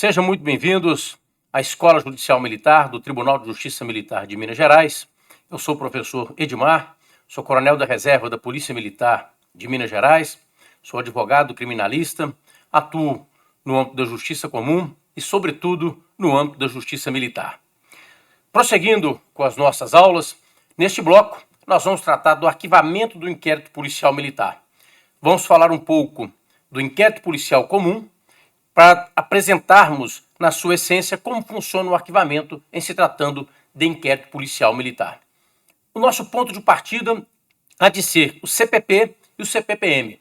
Sejam muito bem-vindos à Escola Judicial Militar do Tribunal de Justiça Militar de Minas Gerais. Eu sou o professor Edmar, sou coronel da reserva da Polícia Militar de Minas Gerais, sou advogado criminalista, atuo no âmbito da Justiça Comum e, sobretudo, no âmbito da Justiça Militar. Prosseguindo com as nossas aulas, neste bloco nós vamos tratar do arquivamento do inquérito policial militar. Vamos falar um pouco do inquérito policial comum, para apresentarmos, na sua essência, como funciona o arquivamento em se tratando de inquérito policial militar. O nosso ponto de partida há de ser o CPP e o CPPM.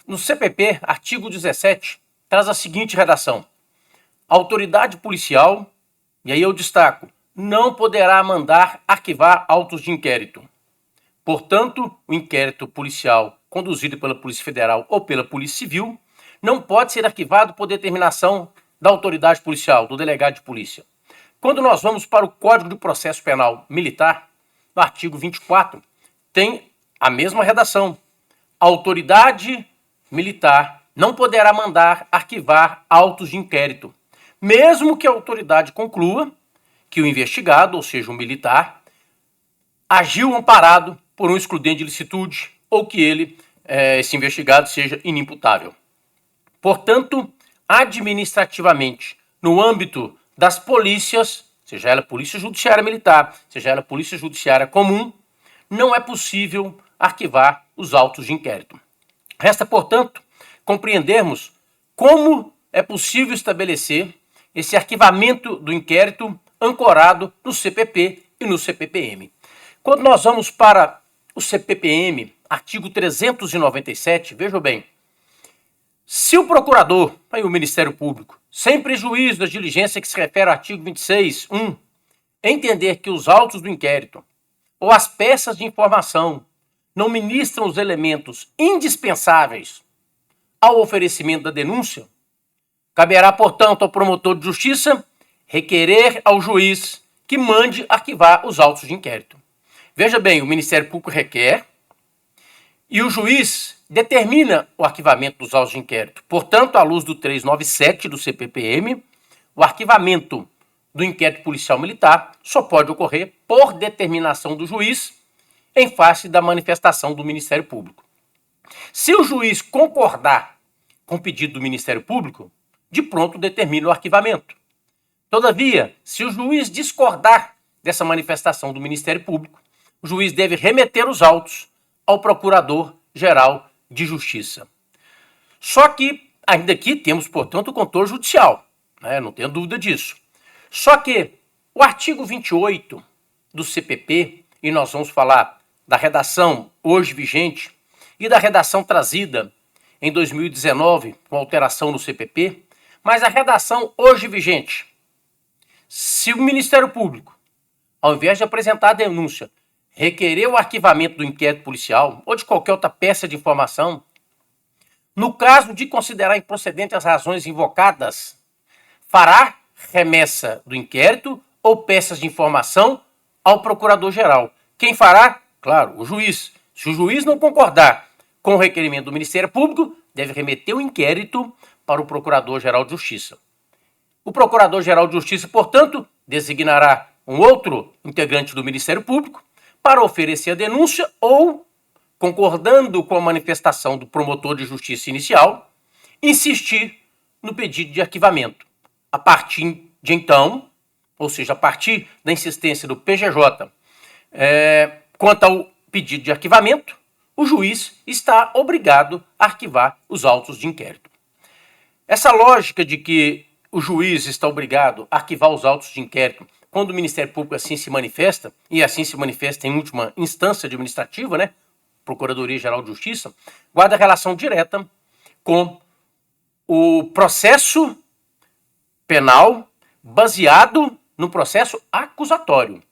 No CPP, artigo 17, traz a seguinte redação: a autoridade policial, e aí eu destaco, não poderá mandar arquivar autos de inquérito. Portanto, o inquérito policial conduzido pela Polícia Federal ou pela Polícia Civil não pode ser arquivado por determinação da autoridade policial, do delegado de polícia. Quando nós vamos para o Código de Processo Penal Militar, no artigo 24, tem a mesma redação. A autoridade militar não poderá mandar arquivar autos de inquérito, mesmo que a autoridade conclua que o investigado, ou seja, o militar, agiu amparado por um excludente de ilicitude ou que esse investigado, seja inimputável. Portanto, administrativamente, no âmbito das polícias, seja ela Polícia Judiciária Militar, seja ela Polícia Judiciária Comum, não é possível arquivar os autos de inquérito. Resta, portanto, compreendermos como é possível estabelecer esse arquivamento do inquérito ancorado no CPP e no CPPM. Quando nós vamos para o CPPM, artigo 397, vejam bem, se o procurador, aí o Ministério Público, sem prejuízo da diligência que se refere ao artigo 26(1), entender que os autos do inquérito ou as peças de informação não ministram os elementos indispensáveis ao oferecimento da denúncia, caberá, portanto, ao promotor de justiça requerer ao juiz que mande arquivar os autos de inquérito. Veja bem, o Ministério Público requer e o juiz determina o arquivamento dos autos de inquérito. Portanto, à luz do 397 do CPPM, o arquivamento do inquérito policial militar só pode ocorrer por determinação do juiz em face da manifestação do Ministério Público. Se o juiz concordar com o pedido do Ministério Público, de pronto determina o arquivamento. Todavia, se o juiz discordar dessa manifestação do Ministério Público, o juiz deve remeter os autos ao Procurador-Geral de Justiça. Só que, ainda aqui, temos, portanto, o controle judicial, né? Não tenho dúvida disso. Só que o artigo 28 do CPP, e nós vamos falar da redação hoje vigente e da redação trazida em 2019 com alteração no CPP, mas a redação hoje vigente, se o Ministério Público, ao invés de apresentar a denúncia, requerer o arquivamento do inquérito policial ou de qualquer outra peça de informação, no caso de considerar improcedente as razões invocadas, fará remessa do inquérito ou peças de informação ao Procurador-Geral. Quem fará? Claro, o juiz. Se o juiz não concordar com o requerimento do Ministério Público, deve remeter o inquérito para o Procurador-Geral de Justiça. O Procurador-Geral de Justiça, portanto, designará um outro integrante do Ministério Público para oferecer a denúncia ou, concordando com a manifestação do promotor de justiça inicial, insistir no pedido de arquivamento. A partir de então, ou seja, a partir da insistência do PGJ, quanto ao pedido de arquivamento, o juiz está obrigado a arquivar os autos de inquérito. Essa lógica de que o juiz está obrigado a arquivar os autos de inquérito quando o Ministério Público assim se manifesta, e assim se manifesta em última instância administrativa, né, Procuradoria-Geral de Justiça, guarda relação direta com o processo penal baseado no processo acusatório.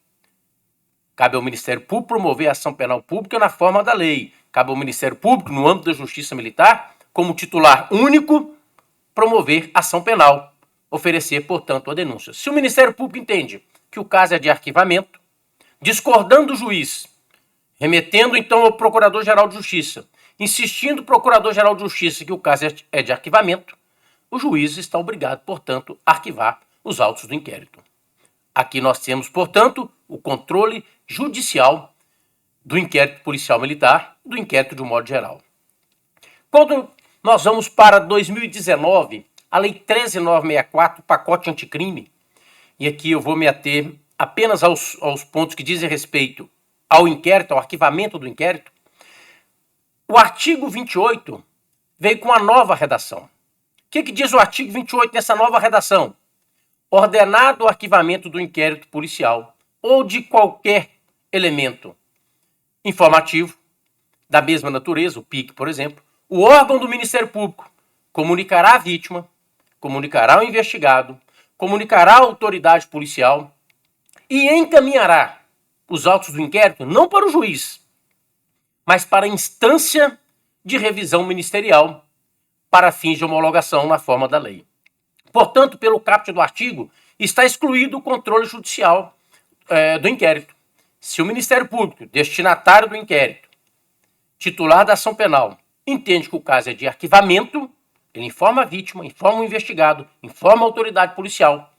Cabe ao Ministério Público promover a ação penal pública na forma da lei. Cabe ao Ministério Público, no âmbito da Justiça Militar, como titular único, promover ação penal, oferecer, portanto, a denúncia. Se o Ministério Público entende que o caso é de arquivamento, discordando do juiz, remetendo então ao Procurador-Geral de Justiça, insistindo o Procurador-Geral de Justiça que o caso é de arquivamento, o juiz está obrigado, portanto, a arquivar os autos do inquérito. Aqui nós temos, portanto, o controle judicial do inquérito policial militar, do inquérito de um modo geral. Quando nós vamos para 2019, a Lei 13.964, pacote anticrime, e aqui eu vou me ater apenas aos pontos que dizem respeito ao inquérito, ao arquivamento do inquérito, o artigo 28 veio com uma nova redação. O que diz o artigo 28 nessa nova redação? Ordenado o arquivamento do inquérito policial ou de qualquer elemento informativo da mesma natureza, o PIC, por exemplo, o órgão do Ministério Público comunicará à vítima, comunicará ao investigado, comunicará à autoridade policial e encaminhará os autos do inquérito não para o juiz, mas para a instância de revisão ministerial para fins de homologação na forma da lei. Portanto, pelo caput do artigo, está excluído o controle judicial do inquérito. Se o Ministério Público, destinatário do inquérito, titular da ação penal, entende que o caso é de arquivamento, ele informa a vítima, informa o investigado, informa a autoridade policial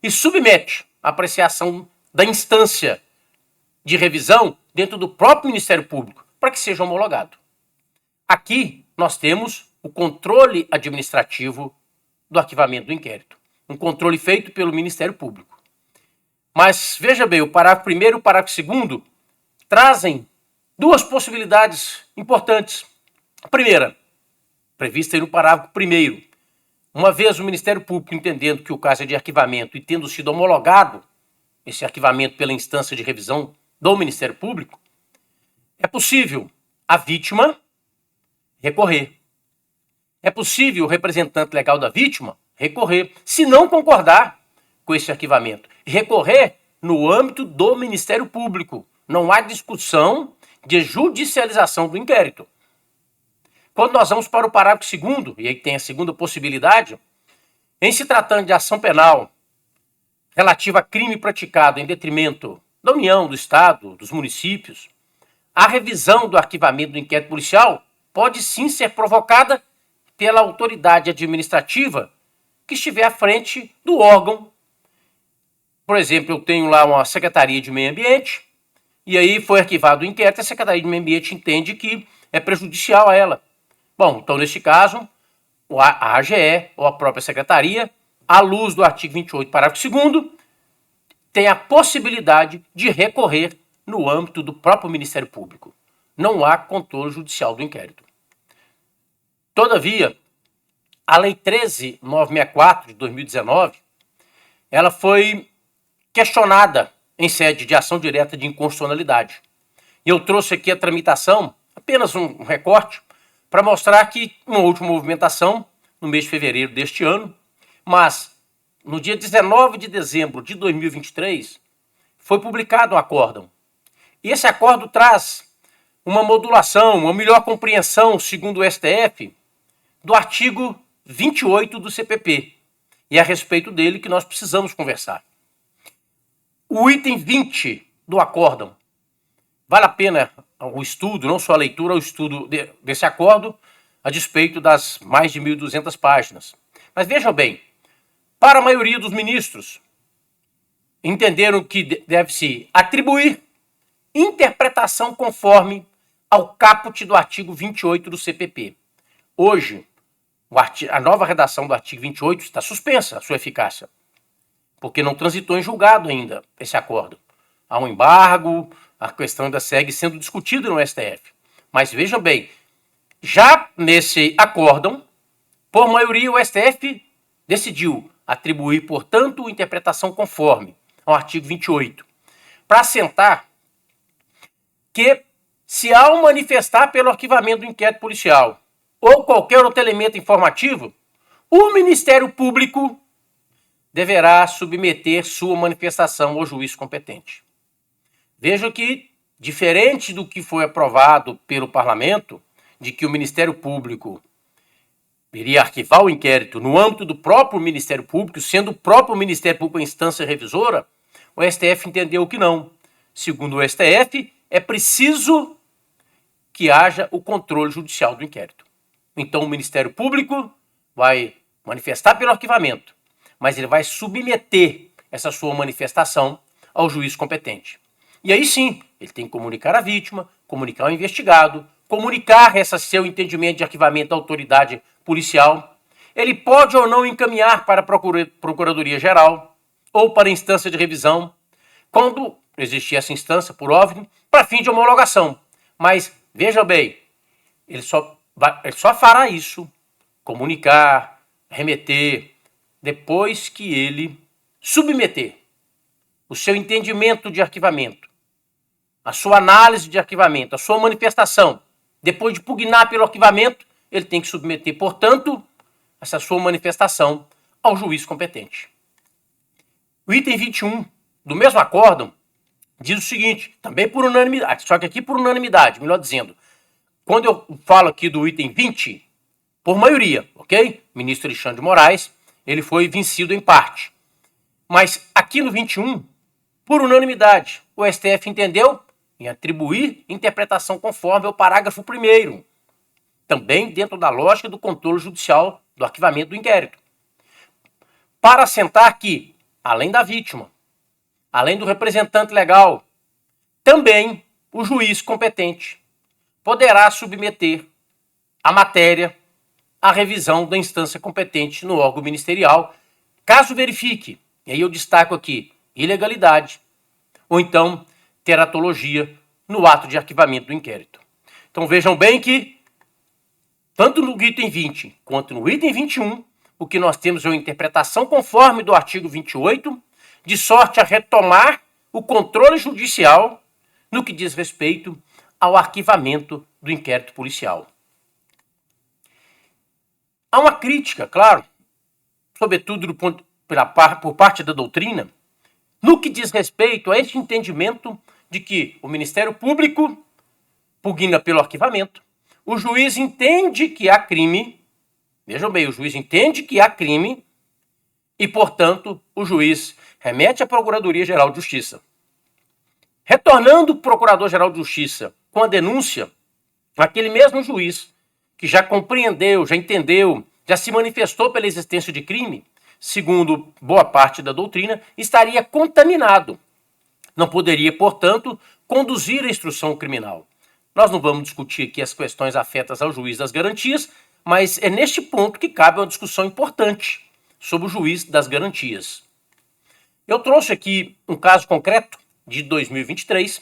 e submete a apreciação da instância de revisão dentro do próprio Ministério Público para que seja homologado. Aqui nós temos o controle administrativo do arquivamento do inquérito, um controle feito pelo Ministério Público. Mas veja bem, o parágrafo 1º e o parágrafo 2º trazem duas possibilidades importantes. A primeira, prevista aí no parágrafo 1º, uma vez o Ministério Público entendendo que o caso é de arquivamento e tendo sido homologado esse arquivamento pela instância de revisão do Ministério Público, é possível a vítima recorrer. É possível o representante legal da vítima recorrer, se não concordar com esse arquivamento. Recorrer no âmbito do Ministério Público. Não há discussão de judicialização do inquérito. Quando nós vamos para o parágrafo 2º, e aí tem a segunda possibilidade, em se tratando de ação penal relativa a crime praticado em detrimento da União, do Estado, dos municípios, a revisão do arquivamento do inquérito policial pode sim ser provocada pela autoridade administrativa que estiver à frente do órgão. Por exemplo, eu tenho lá uma Secretaria de Meio Ambiente, e aí foi arquivado o inquérito, a Secretaria de Meio Ambiente entende que é prejudicial a ela. Bom, então neste caso, a AGE ou a própria Secretaria, à luz do artigo 28, parágrafo 2º, tem a possibilidade de recorrer no âmbito do próprio Ministério Público. Não há controle judicial do inquérito. Todavia, a Lei 13.964 de 2019, ela foi questionada em sede de ação direta de inconstitucionalidade. E eu trouxe aqui a tramitação, apenas um recorte, para mostrar que uma última movimentação, no mês de fevereiro deste ano, mas no dia 19 de dezembro de 2023, foi publicado um acórdão. E esse acórdão traz uma modulação, uma melhor compreensão, segundo o STF, do artigo 28 do CPP. E é a respeito dele que nós precisamos conversar. O item 20 do acórdão. Vale a pena o estudo, não só a leitura, o estudo desse acórdão, a despeito das mais de 1.200 páginas. Mas vejam bem, para a maioria dos ministros, entenderam que deve-se atribuir interpretação conforme ao caput do artigo 28 do CPP. Hoje, a nova redação do artigo 28 está suspensa a sua eficácia, porque não transitou em julgado ainda esse acordo. Há um embargo, a questão ainda segue sendo discutida no STF. Mas vejam bem, já nesse acórdão, por maioria o STF decidiu atribuir, portanto, interpretação conforme ao artigo 28, para assentar que, se ao manifestar pelo arquivamento do inquérito policial ou qualquer outro elemento informativo, o Ministério Público deverá submeter sua manifestação ao juiz competente. Veja que, diferente do que foi aprovado pelo Parlamento, de que o Ministério Público iria arquivar o inquérito no âmbito do próprio Ministério Público, sendo o próprio Ministério Público a instância revisora, o STF entendeu que não. Segundo o STF, é preciso que haja o controle judicial do inquérito. Então o Ministério Público vai manifestar pelo arquivamento, mas ele vai submeter essa sua manifestação ao juiz competente. E aí sim, ele tem que comunicar à vítima, comunicar ao investigado, comunicar esse seu entendimento de arquivamento à autoridade policial. Ele pode ou não encaminhar para a Procuradoria-Geral ou para a instância de revisão, quando existir essa instância, por óbvio, para fim de homologação. Mas, veja bem, ele só fará isso, comunicar, remeter, depois que ele submeter o seu entendimento de arquivamento, a sua análise de arquivamento, a sua manifestação. Depois de pugnar pelo arquivamento, ele tem que submeter, portanto, essa sua manifestação ao juiz competente. O item 21 do mesmo acórdão diz o seguinte, também por unanimidade, só que aqui por unanimidade, melhor dizendo, quando eu falo aqui do item 20, por maioria, ok? O ministro Alexandre de Moraes, ele foi vencido em parte. Mas aqui no 21, por unanimidade, o STF entendeu em atribuir interpretação conforme ao parágrafo 1º, também dentro da lógica do controle judicial do arquivamento do inquérito, para assentar que, além da vítima, além do representante legal, também o juiz competente poderá submeter a matéria à revisão da instância competente no órgão ministerial, caso verifique, e aí eu destaco aqui, ilegalidade, ou então teratologia no ato de arquivamento do inquérito. Então vejam bem que, tanto no item 20 quanto no item 21, o que nós temos é uma interpretação conforme do artigo 28, de sorte a retomar o controle judicial no que diz respeito ao arquivamento do inquérito policial. Há uma crítica, claro, sobretudo por parte da doutrina, no que diz respeito a este entendimento de que o Ministério Público pugna pelo arquivamento, o juiz entende que há crime, vejam bem, o juiz entende que há crime e, portanto, o juiz remete à Procuradoria-Geral de Justiça. Retornando o Procurador-Geral de Justiça com a denúncia, aquele mesmo juiz que já compreendeu, já entendeu, já se manifestou pela existência de crime, segundo boa parte da doutrina, estaria contaminado. Não poderia, portanto, conduzir a instrução criminal. Nós não vamos discutir aqui as questões afetas ao juiz das garantias, mas é neste ponto que cabe uma discussão importante sobre o juiz das garantias. Eu trouxe aqui um caso concreto de 2023,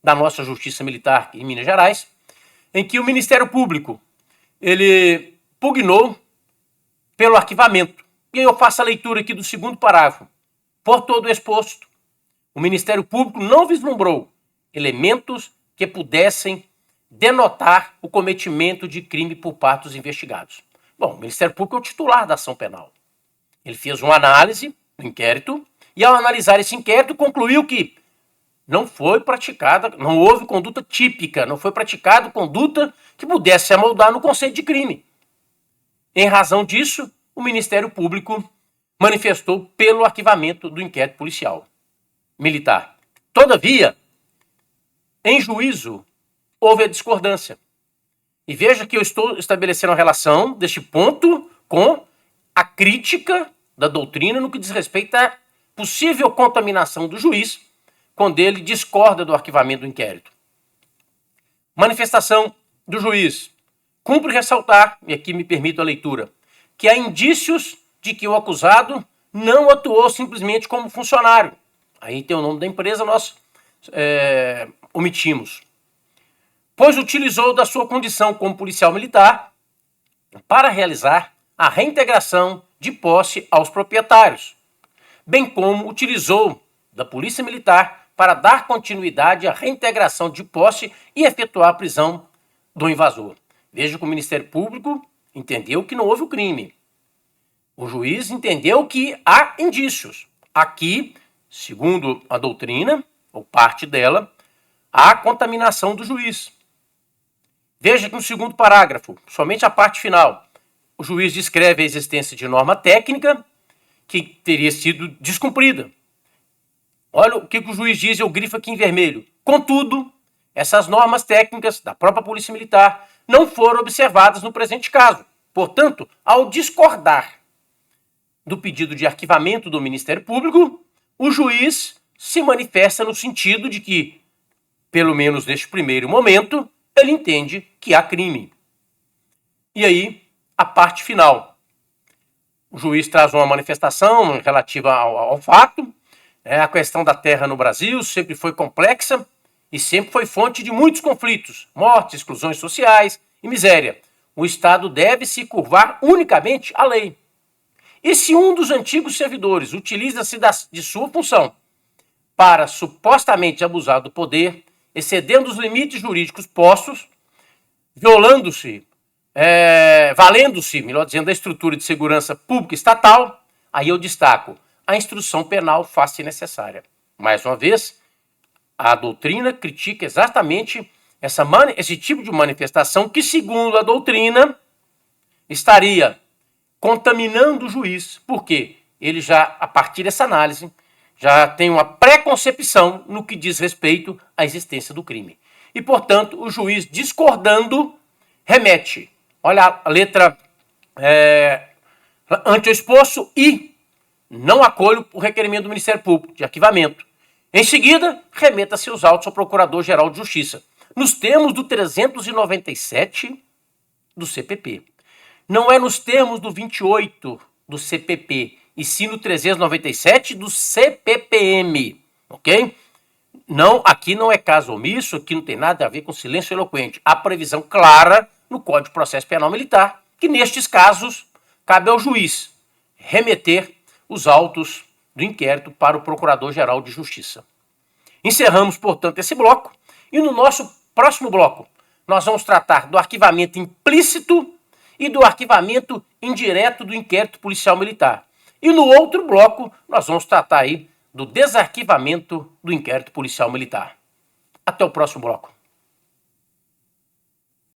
da nossa Justiça Militar em Minas Gerais, em que o Ministério Público ele pugnou pelo arquivamento. E eu faço a leitura aqui do segundo parágrafo. Por todo o exposto, o Ministério Público não vislumbrou elementos que pudessem denotar o cometimento de crime por parte dos investigados. Bom, o Ministério Público é o titular da ação penal. Ele fez uma análise do inquérito e, ao analisar esse inquérito, concluiu que não foi praticada, não houve conduta típica, não foi praticada conduta que pudesse se amoldar no conceito de crime. Em razão disso, o Ministério Público manifestou pelo arquivamento do inquérito policial militar. Todavia, em juízo, houve a discordância. E veja que eu estou estabelecendo a relação deste ponto com a crítica da doutrina no que diz respeito à possível contaminação do juiz quando ele discorda do arquivamento do inquérito. Manifestação do juiz. Cumpre ressaltar, e aqui me permito a leitura, que há indícios de que o acusado não atuou simplesmente como funcionário. Aí tem o nome da empresa, nós omitimos. Pois utilizou da sua condição como policial militar para realizar a reintegração de posse aos proprietários, bem como utilizou da Polícia Militar para dar continuidade à reintegração de posse e efetuar a prisão do invasor. Veja que o Ministério Público entendeu que não houve o crime. O juiz entendeu que há indícios. Aqui, segundo a doutrina, ou parte dela, há contaminação do juiz. Veja que no segundo parágrafo, somente a parte final, o juiz descreve a existência de norma técnica que teria sido descumprida. Olha o que o juiz diz, eu grifo aqui em vermelho. Contudo, essas normas técnicas da própria Polícia Militar não foram observadas no presente caso. Portanto, ao discordar do pedido de arquivamento do Ministério Público, o juiz se manifesta no sentido de que, pelo menos neste primeiro momento, ele entende que há crime. E aí, a parte final. O juiz traz uma manifestação relativa ao fato. A questão da terra no Brasil sempre foi complexa e sempre foi fonte de muitos conflitos, mortes, exclusões sociais e miséria. O Estado deve se curvar unicamente à lei. E se um dos antigos servidores utiliza-se de sua função para supostamente abusar do poder, excedendo os limites jurídicos postos, valendo-se, melhor dizendo, da estrutura de segurança pública estatal, aí eu destaco, a instrução penal faz-se necessária. Mais uma vez, a doutrina critica exatamente esse tipo de manifestação que, segundo a doutrina, estaria contaminando o juiz, porque ele já, a partir dessa análise, já tem uma preconcepção no que diz respeito à existência do crime. E, portanto, o juiz, discordando, remete. Olha a letra ante o exposto e não acolho o requerimento do Ministério Público de arquivamento. Em seguida, remeta seus autos ao Procurador-Geral de Justiça, nos termos do 397 do CPP. Não é nos termos do 28 do CPP, e sim no 397 do CPPM, ok? Não, aqui não é caso omisso, aqui não tem nada a ver com silêncio eloquente. Há previsão clara no Código de Processo Penal Militar que, nestes casos, cabe ao juiz remeter os autos do inquérito para o Procurador-Geral de Justiça. Encerramos, portanto, esse bloco e no nosso próximo bloco nós vamos tratar do arquivamento implícito e do arquivamento indireto do inquérito policial militar. E no outro bloco nós vamos tratar aí do desarquivamento do inquérito policial militar. Até o próximo bloco.